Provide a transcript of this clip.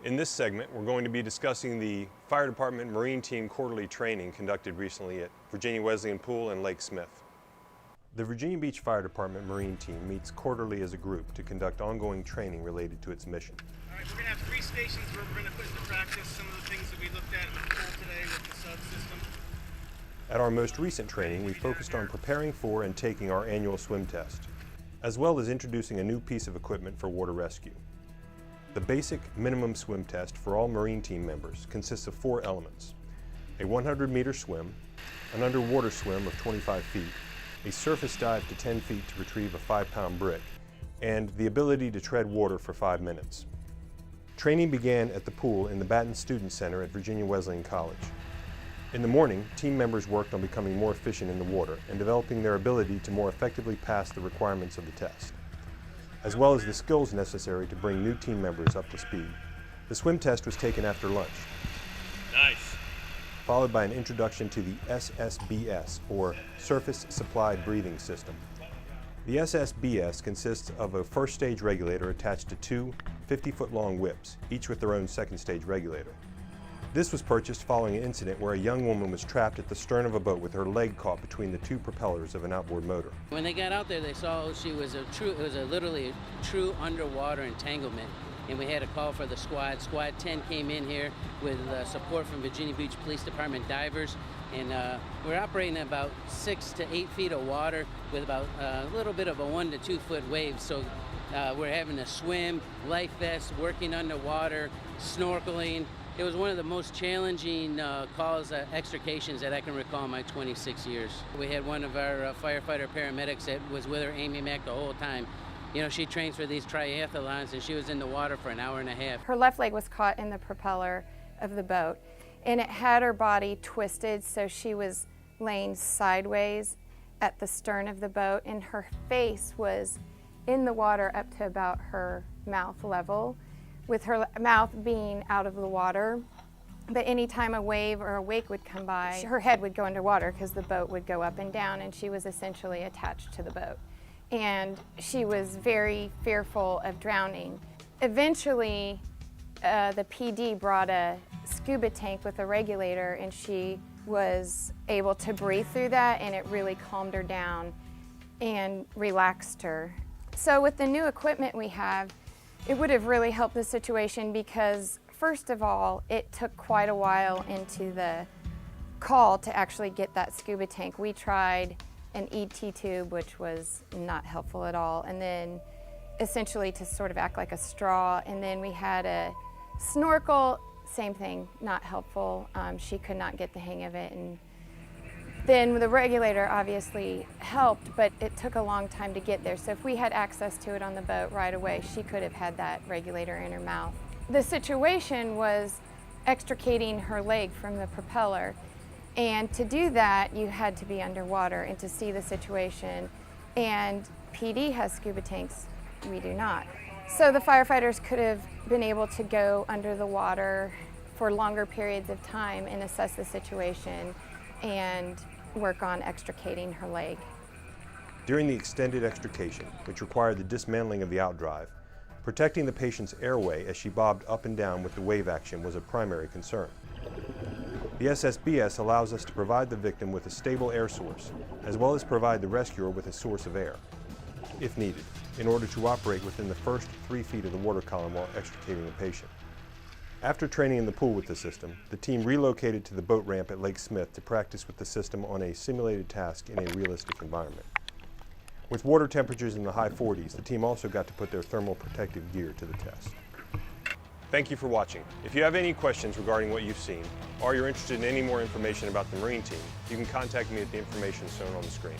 In this segment, we're going to be discussing the Fire Department Marine Team quarterly training conducted recently at Virginia Wesleyan Pool and Lake Smith. The Virginia Beach Fire Department Marine Team meets quarterly as a group to conduct ongoing training related to its mission. All right, we're going to have 3 stations where we're going to put into practice some of the things that we looked at in the pool today with the subsystem. At our most recent training, we focused on preparing for and taking our annual swim test, as well as introducing a new piece of equipment for water rescue. The basic minimum swim test for all Marine Team members consists of 4 elements: a 100-meter swim, an underwater swim of 25 feet, a surface dive to 10 feet to retrieve a 5-pound brick, and the ability to tread water for 5 minutes. Training began at the pool in the Batten Student Center at Virginia Wesleyan College. In the morning, team members worked on becoming more efficient in the water and developing their ability to more effectively pass the requirements of the test, as well as the skills necessary to bring new team members up to speed. The swim test was taken after lunch. Nice. Followed by an introduction to the SSBS, or Surface Supplied Breathing System. The SSBS consists of a first stage regulator attached to 2 50-foot-long whips, each with their own second stage regulator. This was purchased following an incident where a young woman was trapped at the stern of a boat with her leg caught between the 2 propellers of an outboard motor. When they got out there, they saw she was literally a true underwater entanglement, and we had a call for the squad. Squad 10 came in here with support from Virginia Beach Police Department divers, and we're operating at about 6 to 8 feet of water with about a little bit of a 1 to 2 foot wave. So we're having to swim, life vests, working underwater, snorkeling. It was one of the most challenging calls, extrications that I can recall in my 26 years. We had one of our firefighter paramedics that was with her, Amy Mack, the whole time. You know, she trains for these triathlons, and she was in the water for an hour and a half. Her left leg was caught in the propeller of the boat, and it had her body twisted, so she was laying sideways at the stern of the boat, and her face was in the water up to about her mouth level, with her mouth being out of the water. But anytime a wave or a wake would come by, her head would go underwater because the boat would go up and down, and she was essentially attached to the boat. And she was very fearful of drowning. Eventually, the PD brought a scuba tank with a regulator, and she was able to breathe through that, and it really calmed her down and relaxed her. So with the new equipment we have, it would have really helped the situation because, first of all, it took quite a while into the call to actually get that scuba tank. We tried an ET tube, which was not helpful at all, and then essentially to sort of act like a straw. And then we had a snorkel, same thing, not helpful. She could not get the hang of it. And then the regulator obviously helped, but it took a long time to get there. So if we had access to it on the boat right away, she could have had that regulator in her mouth. The situation was extricating her leg from the propeller. And to do that, you had to be underwater and to see the situation. And PD has scuba tanks, we do not. So the firefighters could have been able to go under the water for longer periods of time and assess the situation and work on extricating her leg. During the extended extrication, which required the dismantling of the outdrive, protecting the patient's airway as she bobbed up and down with the wave action was a primary concern. The SSBS allows us to provide the victim with a stable air source, as well as provide the rescuer with a source of air, if needed, in order to operate within the first 3 feet of the water column while extricating the patient. After training in the pool with the system, the team relocated to the boat ramp at Lake Smith to practice with the system on a simulated task in a realistic environment. With water temperatures in the high 40s, the team also got to put their thermal protective gear to the test. Thank you for watching. If you have any questions regarding what you've seen, or you're interested in any more information about the Marine Team, you can contact me at the information shown on the screen.